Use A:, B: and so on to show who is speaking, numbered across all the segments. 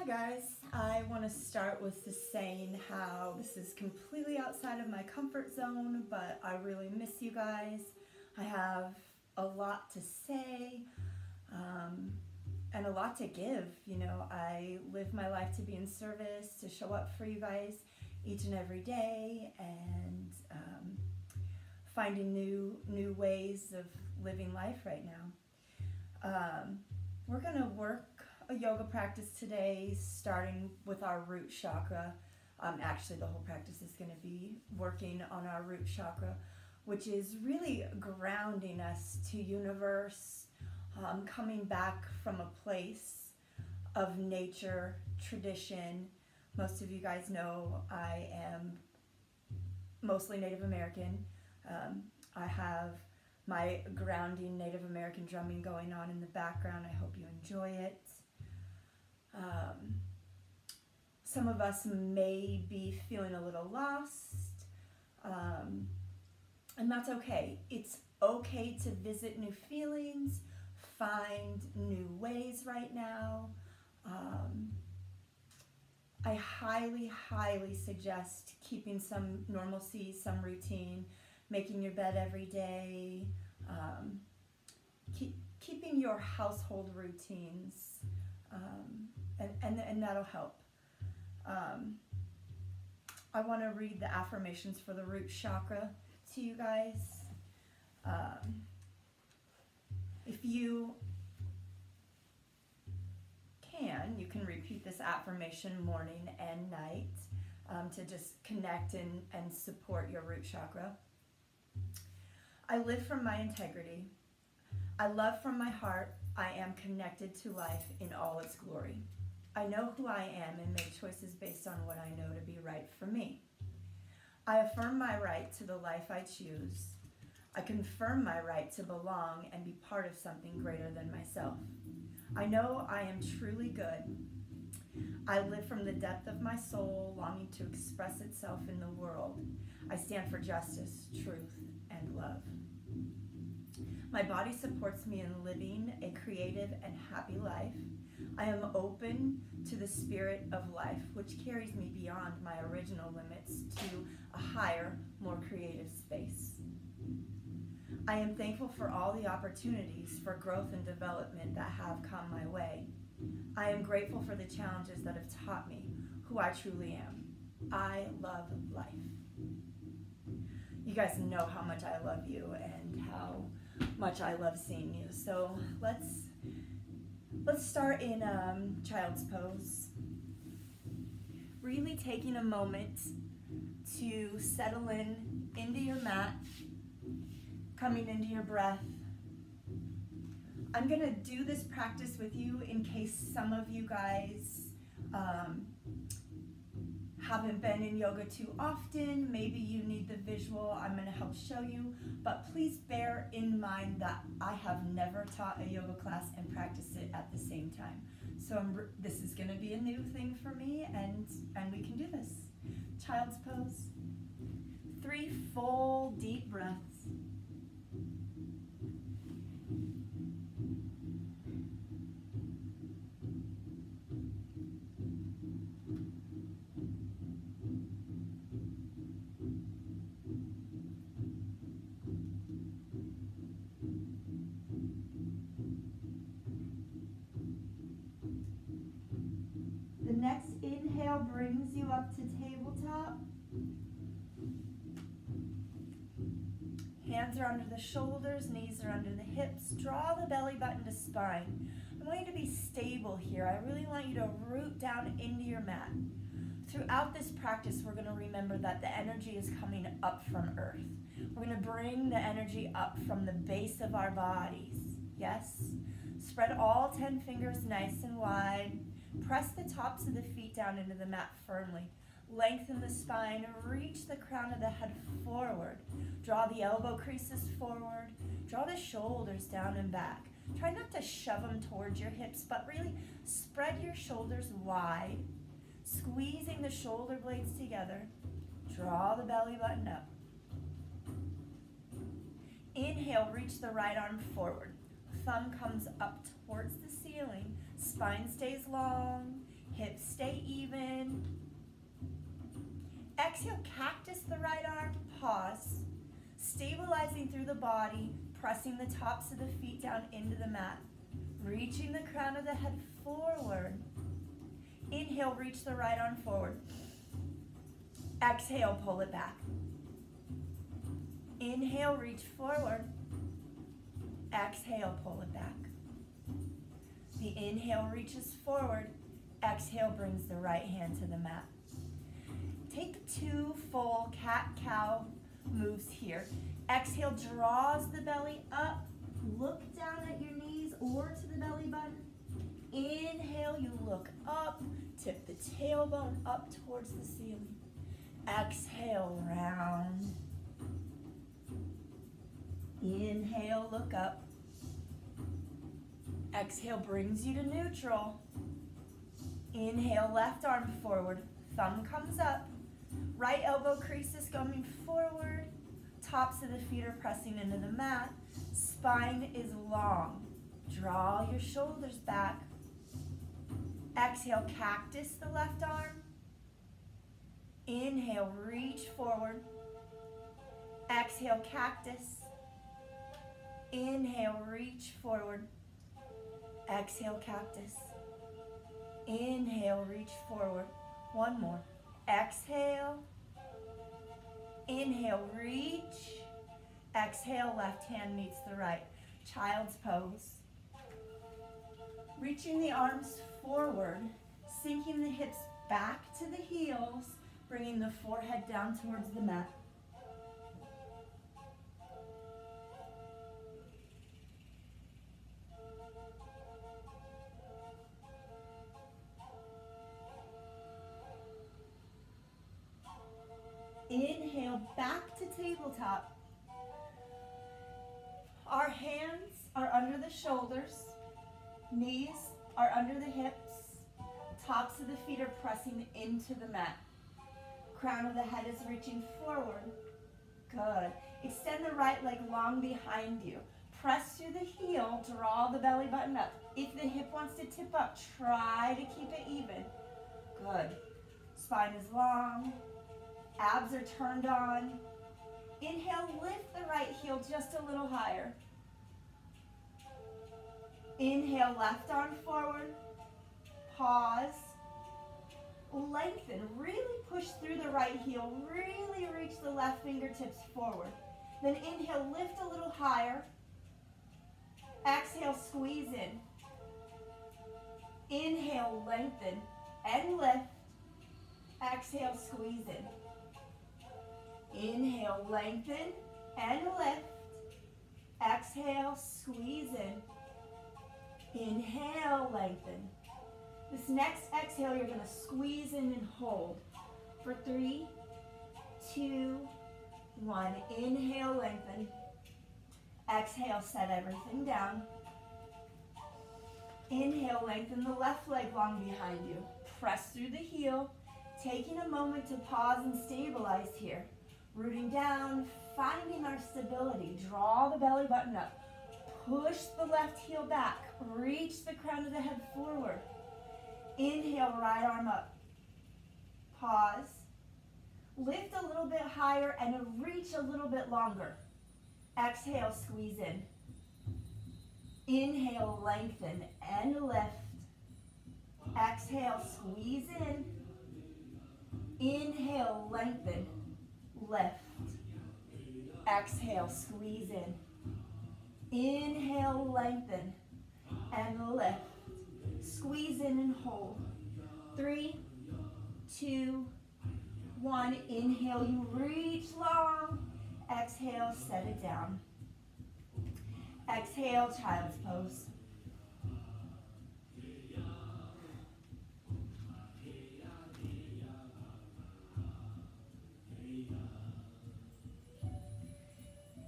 A: Hi guys, I want to start with just saying how this is completely outside of my comfort zone, but I really miss you guys. I have a lot to say and a lot to give. You know, I live my life to be in service, to show up for you guys each and every day, and finding new ways of living life right now. We're going to work a yoga practice today, starting with our root chakra. Actually, the whole practice is going to be working on our root chakra, which is really grounding us to universe, coming back from a place of nature, tradition. Most of you guys know I am mostly Native American. I have my grounding Native American drumming going on in the background. I hope you enjoy it. Some of us may be feeling a little lost, and that's okay. It's okay to visit new feelings, find new ways right now. I highly, highly suggest keeping some normalcy, some routine, making your bed every day, keeping your household routines, and that'll help. I want to read the affirmations for the root chakra to you guys. If you can repeat this affirmation morning and night to just connect and support your root chakra. I live from my integrity. I love from my heart. I am connected to life in all its glory. I know who I am and make choices based on what I know to be right for me. I affirm my right to the life I choose. I confirm my right to belong and be part of something greater than myself. I know I am truly good. I live from the depth of my soul, longing to express itself in the world. I stand for justice, truth, and love. My body supports me in living a creative and happy life. I am open to the spirit of life, which carries me beyond my original limits to a higher, more creative space. I am thankful for all the opportunities for growth and development that have come my way. I am grateful for the challenges that have taught me who I truly am. I love life. You guys know how much I love you and how much I love seeing you. So let's start in child's pose. Really taking a moment to settle into your mat, coming into your breath. I'm gonna do this practice with you in case some of you guys haven't been in yoga too often. Maybe you need the visual. I'm going to help show you, but please bear in mind that I have never taught a yoga class and practiced it at the same time. So this is going to be a new thing for me, and we can do this. Child's pose. 3 full deep breaths. The next inhale brings you up to tabletop. Hands are under the shoulders, knees are under the hips. Draw the belly button to spine. I want you to be stable here. I really want you to root down into your mat. Throughout this practice, we're going to remember that the energy is coming up from earth. We're going to bring the energy up from the base of our bodies. Yes? Spread all 10 fingers nice and wide. Press the tops of the feet down into the mat firmly. Lengthen the spine, reach the crown of the head forward. Draw the elbow creases forward. Draw the shoulders down and back. Try not to shove them towards your hips, but really spread your shoulders wide, squeezing the shoulder blades together. Draw the belly button up. Inhale, reach the right arm forward. Thumb comes up towards the ceiling. Spine stays long. Hips stay even. Exhale, cactus the right arm, pause. Stabilizing through the body, pressing the tops of the feet down into the mat. Reaching the crown of the head forward. Inhale, reach the right arm forward. Exhale, pull it back. Inhale, reach forward. Exhale, pull it back. The inhale reaches forward. Exhale brings the right hand to the mat. Take 2 full cat-cow moves here. Exhale, draws the belly up. Look down at your knees or to the belly button. Inhale, you look up. Tip the tailbone up towards the ceiling. Exhale, round. Inhale, look up. Exhale brings you to neutral. Inhale, left arm forward. Thumb comes up. Right elbow creases going forward. Tops of the feet are pressing into the mat. Spine is long. Draw your shoulders back. Exhale, cactus the left arm. Inhale, reach forward. Exhale, cactus. Inhale, reach forward. Exhale, cactus. Inhale, reach forward. One more. Exhale. Inhale, reach. Exhale, left hand meets the right. Child's pose. Reaching the arms forward, sinking the hips back to the heels, bringing the forehead down towards the mat. Inhale, back to tabletop. Our hands are under the shoulders. Knees are under the hips. Tops of the feet are pressing into the mat. Crown of the head is reaching forward. Good. Extend the right leg long behind you. Press through the heel, draw the belly button up. If the hip wants to tip up, try to keep it even. Good. Spine is long. Abs are turned on. Inhale, lift the right heel just a little higher. Inhale, left arm forward. Pause. Lengthen, really push through the right heel. Really reach the left fingertips forward. Then inhale, lift a little higher. Exhale, squeeze in. Inhale, lengthen and lift. Exhale, squeeze in. Inhale, lengthen and lift. Exhale, squeeze in. Inhale, lengthen. This next exhale, you're going to squeeze in and hold for 3, 2, 1. Inhale, lengthen. Exhale, set everything down. Inhale, lengthen the left leg long behind you. Press through the heel, taking a moment to pause and stabilize here. Rooting down, finding our stability. Draw the belly button up. Push the left heel back. Reach the crown of the head forward. Inhale, right arm up. Pause. Lift a little bit higher and reach a little bit longer. Exhale, squeeze in. Inhale, lengthen and lift. Exhale, squeeze in. Inhale, lengthen, lift. Exhale, squeeze in. Inhale, lengthen and lift. Squeeze in and hold. 3, 2, 1. Inhale, you reach long. Exhale, set it down. Exhale, child's pose.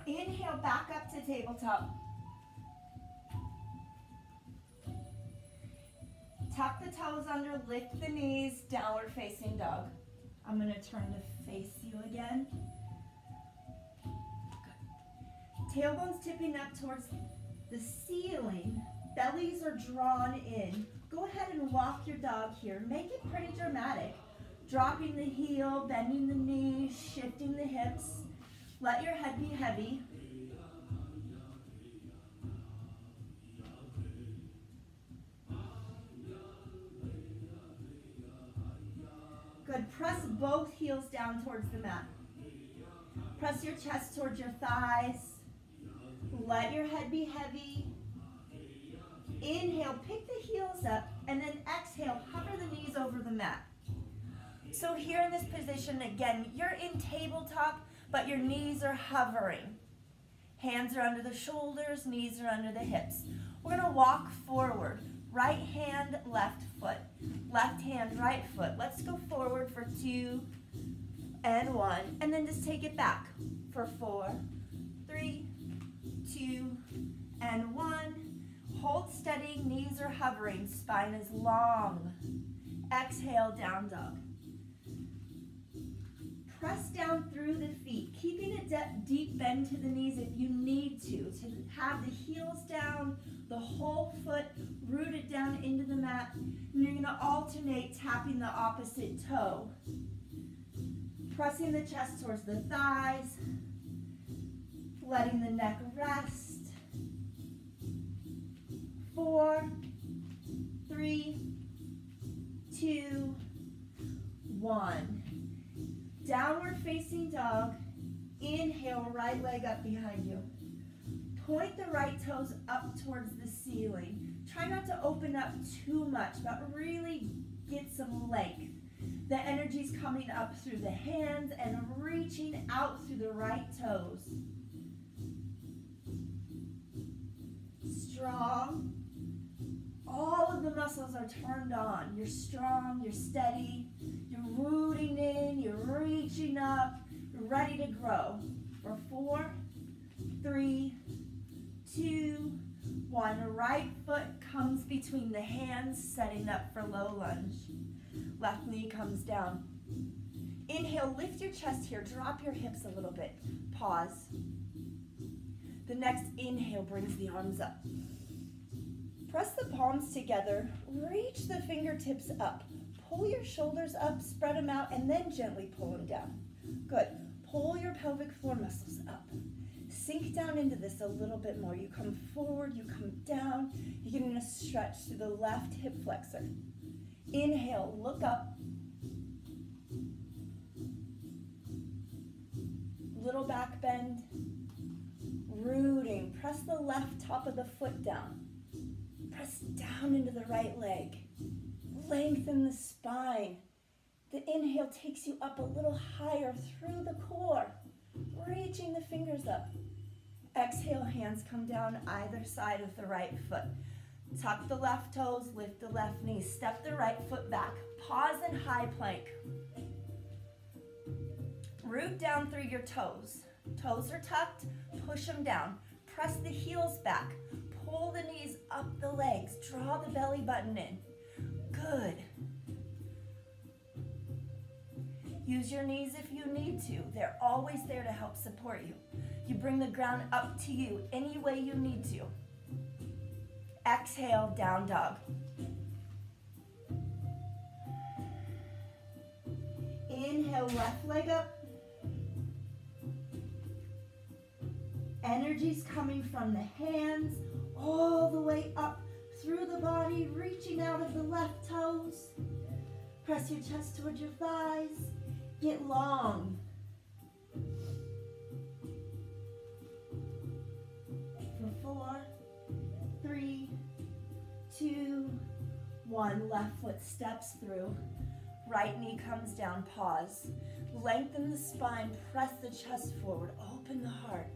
A: Inhale, back up to tabletop. Tuck the toes under, lift the knees, downward facing dog. I'm going to turn to face you again. Good. Tailbones tipping up towards the ceiling. Bellies are drawn in. Go ahead and walk your dog here. Make it pretty dramatic. Dropping the heel, bending the knees, shifting the hips. Let your head be heavy. Good. Press both heels down towards the mat. Press your chest towards your thighs. Let your head be heavy. Inhale, pick the heels up, and then exhale, hover the knees over the mat. So here in this position, again, you're in tabletop, but your knees are hovering. Hands are under the shoulders, knees are under the hips. We're gonna walk forward. Right hand, left foot. Left hand, right foot. Let's go forward for 2 and 1, and then just take it back for 4, 3, 2, and 1. Hold steady, knees are hovering, spine is long. Exhale, down dog. Press down through the feet, keeping a deep bend to the knees if you need to have the heels down, the whole foot rooted down into the mat, and you're gonna alternate tapping the opposite toe. Pressing the chest towards the thighs, letting the neck rest. 4, 3, 2, 1. Downward facing dog. Inhale, right leg up behind you. Point the right toes up towards the ceiling. Try not to open up too much, but really get some length. The energy's coming up through the hands and reaching out through the right toes. Strong. All of the muscles are turned on. You're strong, you're steady, you're rooting in, you're reaching up, you're ready to grow. For 4, 3, 2, 1. Right foot comes between the hands, setting up for low lunge. Left knee comes down. Inhale, lift your chest here, drop your hips a little bit. Pause. The next inhale brings the arms up. Press the palms together, reach the fingertips up. Pull your shoulders up, spread them out, and then gently pull them down. Good. Pull your pelvic floor muscles up. Sink down into this a little bit more. You come forward, you come down. You're getting a stretch through the left hip flexor. Inhale, look up. Little back bend. Rooting. Press the left top of the foot down. Press down into the right leg. Lengthen the spine. The inhale takes you up a little higher through the core, reaching the fingers up. Exhale, hands come down either side of the right foot. Tuck the left toes, lift the left knee, step the right foot back. Pause in high plank. Root down through your toes. Toes are tucked, push them down. Press the heels back. Pull the knees up the legs. Draw the belly button in. Good. Use your knees if you need to. They're always there to help support you. You bring the ground up to you any way you need to. Exhale, down dog. Inhale, left leg up. Energy's coming from the hands all the way up through the body, reaching out of the left toes. Press your chest towards your thighs. Get long. For 4, 3, 2, 1. Left foot steps through. Right knee comes down. Pause. Lengthen the spine. Press the chest forward. Open the heart.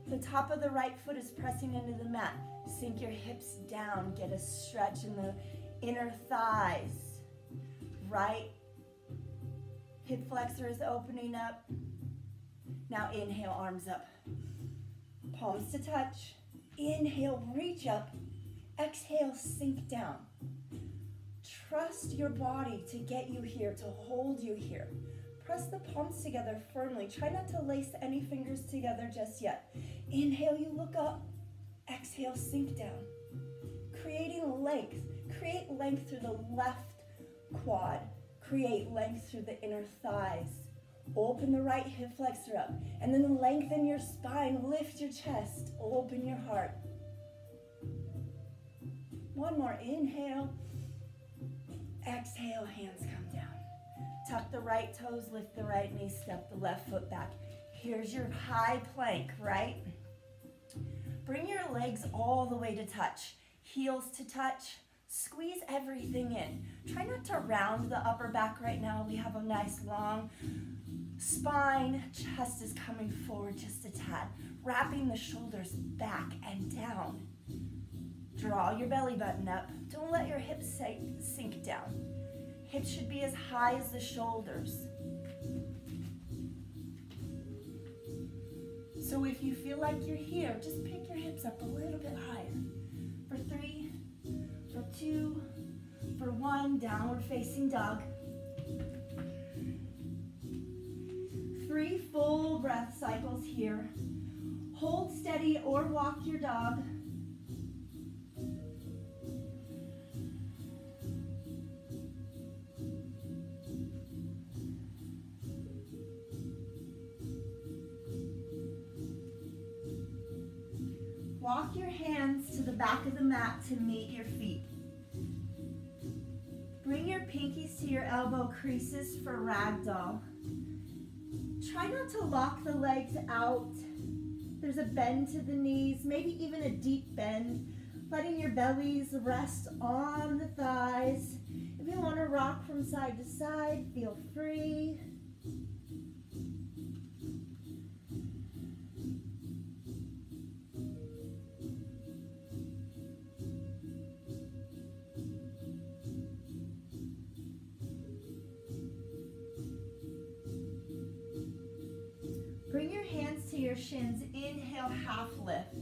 A: The top of the right foot is pressing into the mat. Sink your hips down. Get a stretch in the inner thighs. Right hip flexor is opening up. Now inhale, arms up. Palms to touch. Inhale, reach up. Exhale, sink down. Trust your body to get you here, to hold you here. Press the palms together firmly. Try not to lace any fingers together just yet. Inhale, you look up. Exhale, sink down. creating length. Create length through the left quad. Create length through the inner thighs. Open the right hip flexor up. And then lengthen your spine. Lift your chest. Open your heart. One more. Inhale. Exhale. Hands come down. Tuck the right toes. Lift the right knee. Step the left foot back. Here's your high plank, right? Bring your legs all the way to touch. Heels to touch. Squeeze everything in. Try not to round the upper back right now. We have a nice long spine. Chest is coming forward just a tad. Wrapping the shoulders back and down. Draw your belly button up. Don't let your hips sink down. Hips should be as high as the shoulders. So if you feel like you're here, just pick your hips up a little bit higher. For 3, for 2, for 1, downward facing dog. 3 full breath cycles here. Hold steady or walk your dog. Walk your hands to the back of the mat to meet your feet. Bring your pinkies to your elbow creases for ragdoll. Try not to lock the legs out. There's a bend to the knees, maybe even a deep bend. Letting your bellies rest on the thighs. If you want to rock from side to side, feel free. Bring your hands to your shins. Inhale, half lift.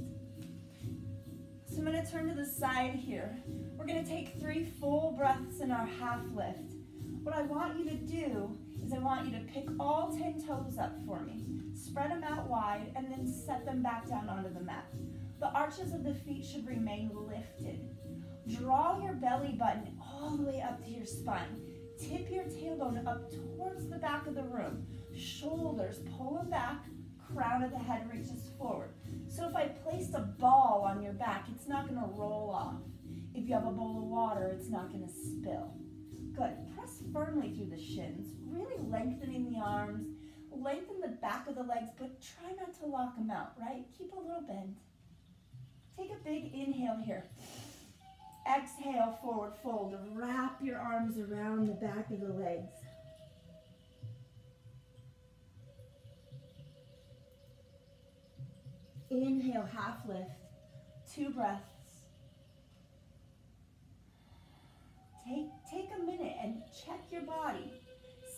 A: So I'm going to turn to the side here. We're going to take 3 full breaths in our half lift. What I want you to do is I want you to pick all 10 toes up for me. Spread them out wide and then set them back down onto the mat. The arches of the feet should remain lifted. Draw your belly button all the way up to your spine. Tip your tailbone up towards the back of the room. Shoulders pull them back, crown of the head reaches forward. So if I placed a ball on your back, it's not going to roll off. If you have a bowl of water, it's not going to spill. Good. Press firmly through the shins, really lengthening the arms. Lengthen the back of the legs, but try not to lock them out, right? Keep a little bend. Take a big inhale here. Exhale, forward fold. Wrap your arms around the back of the legs. Inhale, half lift. 2 breaths. Take a minute and check your body.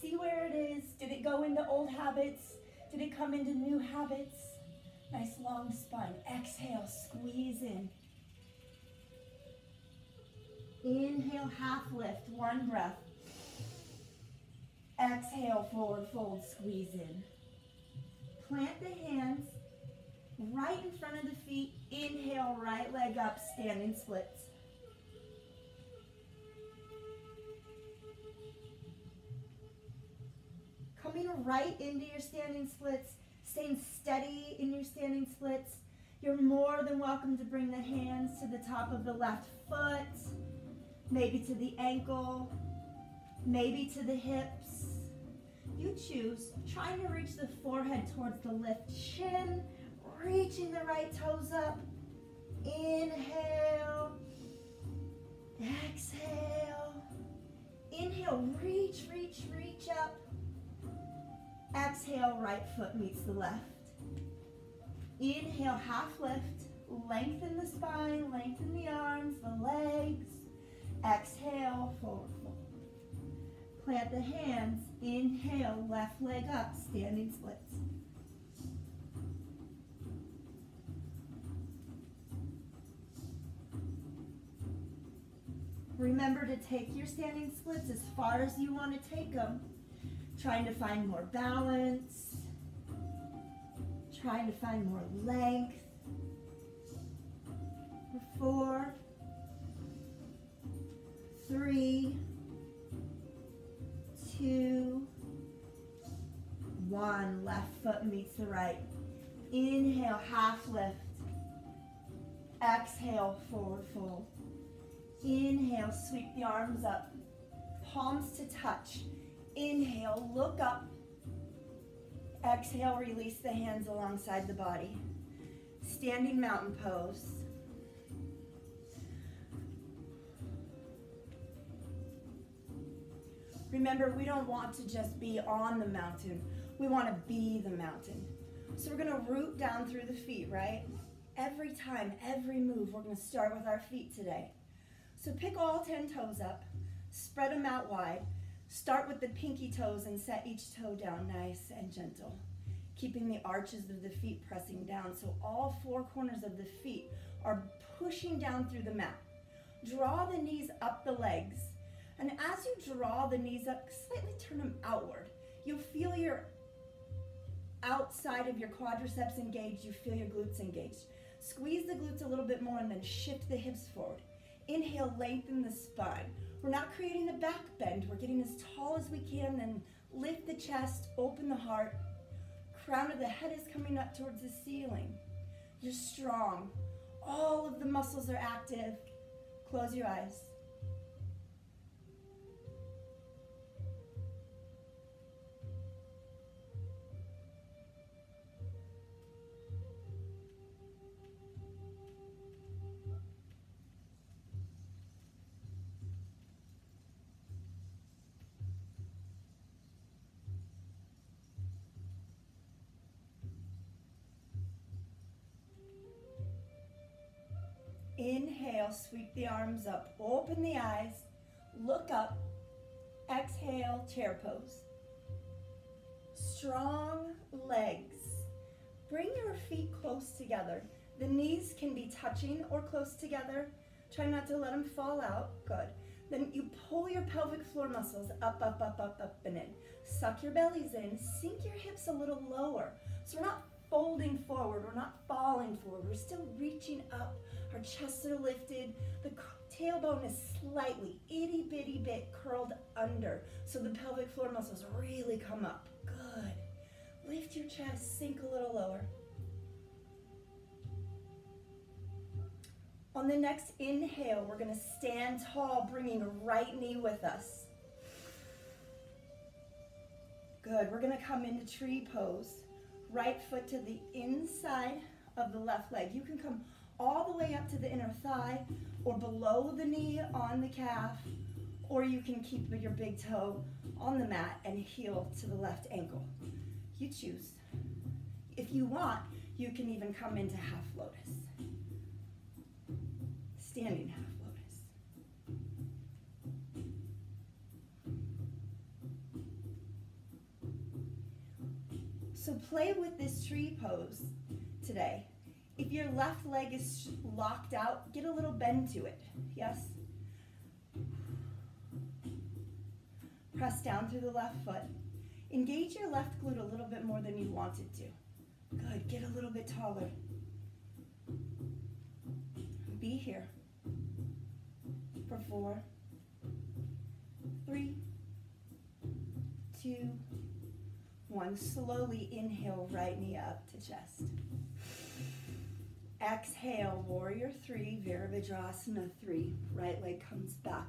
A: See where it is. Did it go into old habits? Did it come into new habits? Nice long spine. Exhale, squeeze in. Inhale, half lift. 1 breath. Exhale, forward fold, squeeze in. Plant the hands right in front of the feet. Inhale, right leg up, standing splits. Coming right into your standing splits, staying steady in your standing splits. You're more than welcome to bring the hands to the top of the left foot, maybe to the ankle, maybe to the hips. You choose. Trying to reach the forehead towards the lift shin, reaching the right toes up. Inhale, exhale. Inhale, reach, reach, reach up. Exhale, right foot meets the left. Inhale, half lift. Lengthen the spine, lengthen the arms, the legs. Exhale, forward fold. Plant the hands. Inhale, left leg up, standing splits. Remember to take your standing splits as far as you want to take them. Trying to find more balance. Trying to find more length. For 4, 3, 2, 1. Left foot meets the right. Inhale, half lift. Exhale, forward fold. Inhale, sweep the arms up. Palms to touch. Inhale, look up. Exhale, release the hands alongside the body. Standing mountain pose. Remember, we don't want to just be on the mountain. We want to be the mountain. So we're going to root down through the feet, right? Every time, every move, we're going to start with our feet today. So pick all 10 toes up, spread them out wide. Start with the pinky toes and set each toe down nice and gentle, keeping the arches of the feet pressing down so all 4 corners of the feet are pushing down through the mat. Draw the knees up the legs. And as you draw the knees up, slightly turn them outward. You'll feel your outside of your quadriceps engaged. You feel your glutes engaged. Squeeze the glutes a little bit more and then shift the hips forward. Inhale, lengthen the spine. We're not creating a back bend. We're getting as tall as we can, then lift the chest, open the heart. Crown of the head is coming up towards the ceiling. You're strong. All of the muscles are active. Close your eyes. Inhale, sweep the arms up, open the eyes, look up, exhale, chair pose. Strong legs. Bring your feet close together. The knees can be touching or close together. Try not to let them fall out. Good. Then you pull your pelvic floor muscles up, up, up, up, up, and in. Suck your bellies in. Sink your hips a little lower. So we're not folding forward. We're not falling forward. We're still reaching up. Our chests are lifted. The tailbone is slightly, itty bitty bit curled under. So the pelvic floor muscles really come up. Good. Lift your chest, sink a little lower. On the next inhale, we're gonna stand tall, bringing a right knee with us. Good, we're gonna come into tree pose. Right foot to the inside of the left leg. You can come all the way up to the inner thigh or below the knee on the calf, or you can keep your big toe on the mat and heel to the left ankle. You choose. If you want, you can even come into half lotus. Standing half lotus. So play with this tree pose today. If your left leg is locked out, get a little bend to it. Yes? Press down through the left foot. Engage your left glute a little bit more than you want it to. Good, get a little bit taller. Be here. For 4, 3, 2, 1. Slowly inhale, right knee up to chest. Exhale, warrior 3, Virabhadrasana 3. Right leg comes back,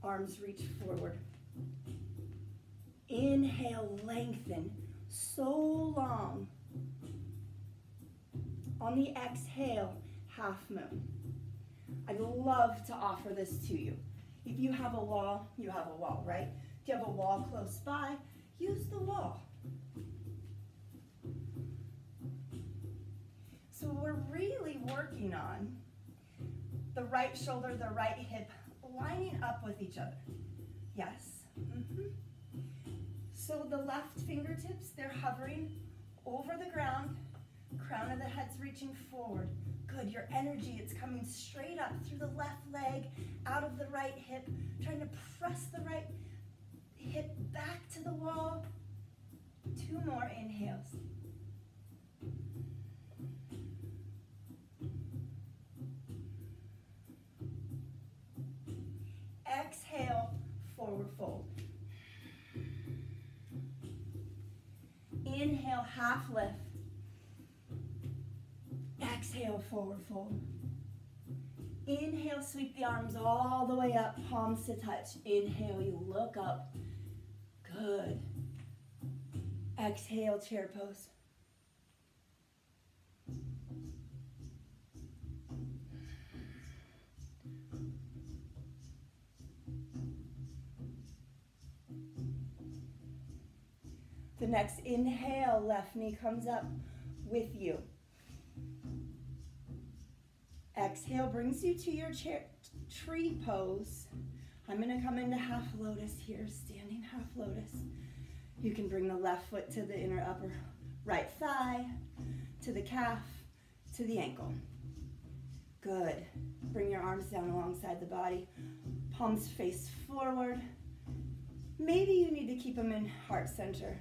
A: arms reach forward. Inhale, lengthen, so long. On the exhale, half moon. I'd love to offer this to you. If you have a wall, you have a wall, right? If you have a wall close by, use the wall. So we're really working on the right shoulder, the right hip, lining up with each other. Yes. So the left fingertips, they're hovering over the ground. Crown of the head's reaching forward. Good, your energy, it's coming straight up through the left leg, out of the right hip, trying to press the right hip back to the wall. 2 more inhales. Exhale. Inhale, half lift. Exhale, forward fold. Inhale, sweep the arms all the way up, palms to touch. Inhale, you look up. Good. Exhale, chair pose. The next inhale, left knee comes up with you. Exhale brings you to your chair, tree pose. I'm going to come into half lotus here, standing half lotus. You can bring the left foot to the inner upper right thigh, to the calf, to the ankle. Good. Bring your arms down alongside the body. Palms face forward. Maybe you need to keep them in heart center.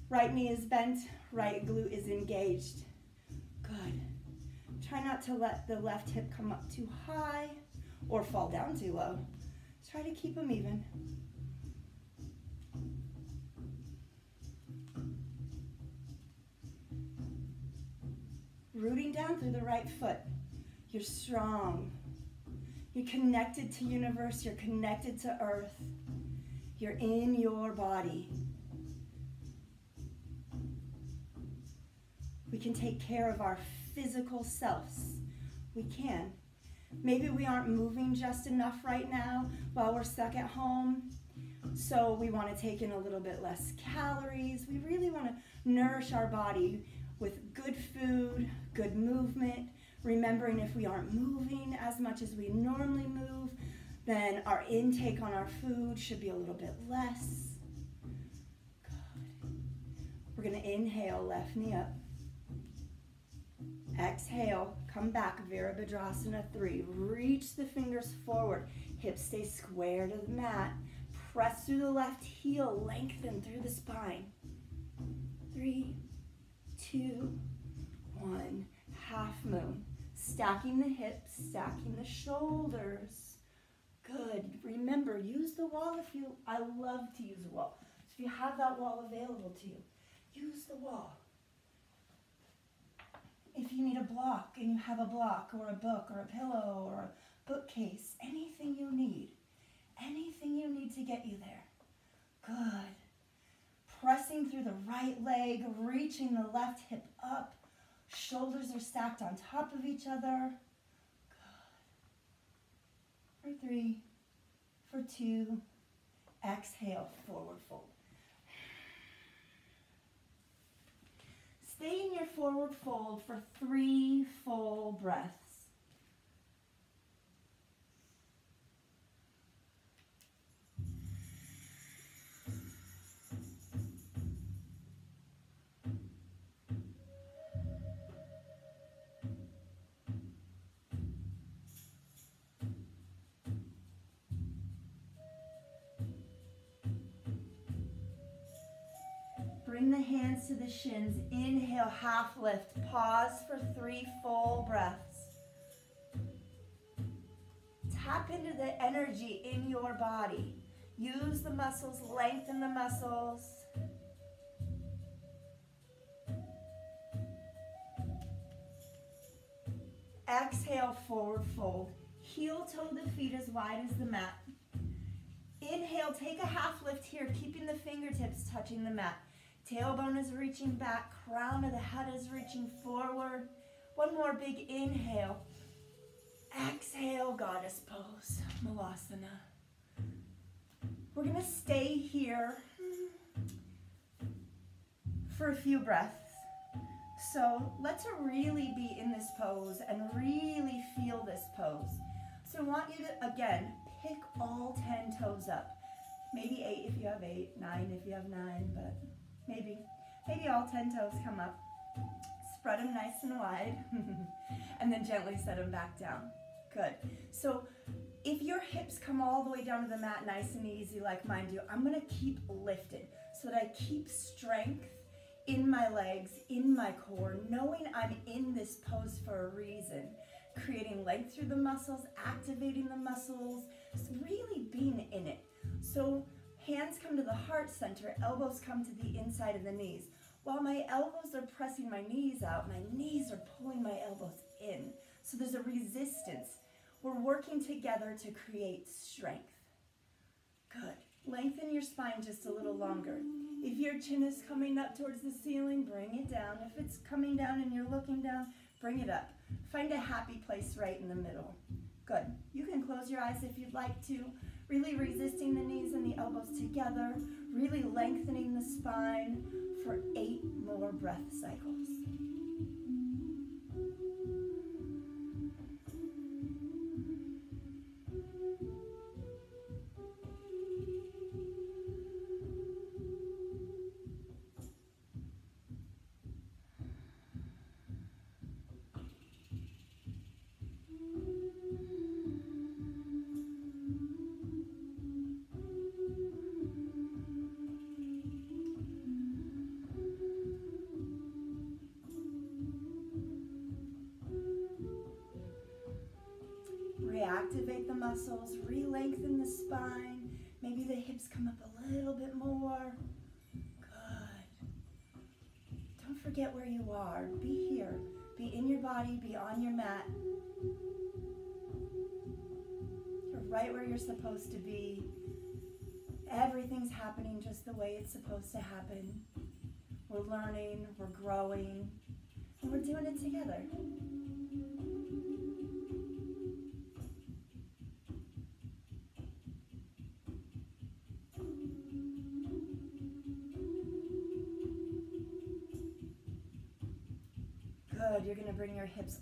A: Right knee is bent, right glute is engaged. Good. Try not to let the left hip come up too high or fall down too low. Try to keep them even. Rooting down through the right foot. You're strong. You're connected to universe. You're connected to earth. You're in your body. We can take care of our physical selves. We can. Maybe we aren't moving just enough right now while we're stuck at home. So we want to take in a little bit less calories. We really want to nourish our body with good food, good movement. Remembering if we aren't moving as much as we normally move, then our intake on our food should be a little bit less. Good. We're going to inhale, left knee up. Exhale, come back, Virabhadrasana 3. Reach the fingers forward. Hips stay square to the mat. Press through the left heel, lengthen through the spine. 3, 2, 1. Half moon. Stacking the hips, stacking the shoulders. Good. Remember, use the wall if you, I love to use a wall. So if you have that wall available to you, use the wall. If you need a block and you have a block or a book or a pillow or a bookcase, anything you need to get you there. Good. Pressing through the right leg, reaching the left hip up. Shoulders are stacked on top of each other. Good. For 3, for 2, exhale, forward fold. Stay in your forward fold for 3 full breaths. Bring the hands to the shins. Inhale, half lift. Pause for 3 full breaths. Tap into the energy in your body. Use the muscles, lengthen the muscles. Exhale, forward fold. Heel toe the feet as wide as the mat. Inhale, take a half lift here, keeping the fingertips touching the mat. Tailbone is reaching back, crown of the head is reaching forward. One more big inhale. Exhale, goddess pose, Malasana. We're going to stay here for a few breaths. So let's really be in this pose and really feel this pose. So I want you to, again, pick all 10 toes up. Maybe 8 if you have 8, 9 if you have 9, but maybe all 10 toes come up. Spread them nice and wide, and then gently set them back down. Good. So if your hips come all the way down to the mat nice and easy like mine do, I'm going to keep lifted so that I keep strength in my legs, in my core, knowing I'm in this pose for a reason. Creating length through the muscles, activating the muscles, really being in it. So Hands come to the heart center, elbows come to the inside of the knees. While my elbows are pressing my knees out, my knees are pulling my elbows in. So there's a resistance. We're working together to create strength. Good. Lengthen your spine just a little longer. If your chin is coming up towards the ceiling, bring it down. If it's coming down and you're looking down, bring it up. Find a happy place right in the middle. Good. You can close your eyes if you'd like to. Really resisting the knees and the elbows together. Really lengthening the spine for 8 more breath cycles. Reactivate the muscles, re-lengthen the spine. Maybe the hips come up a little bit more. Good. Don't forget where you are. Be here. Be in your body. Be on your mat. You're right where you're supposed to be. Everything's happening just the way it's supposed to happen. We're learning, we're growing, and we're doing it together. Good. You're going to bring your hips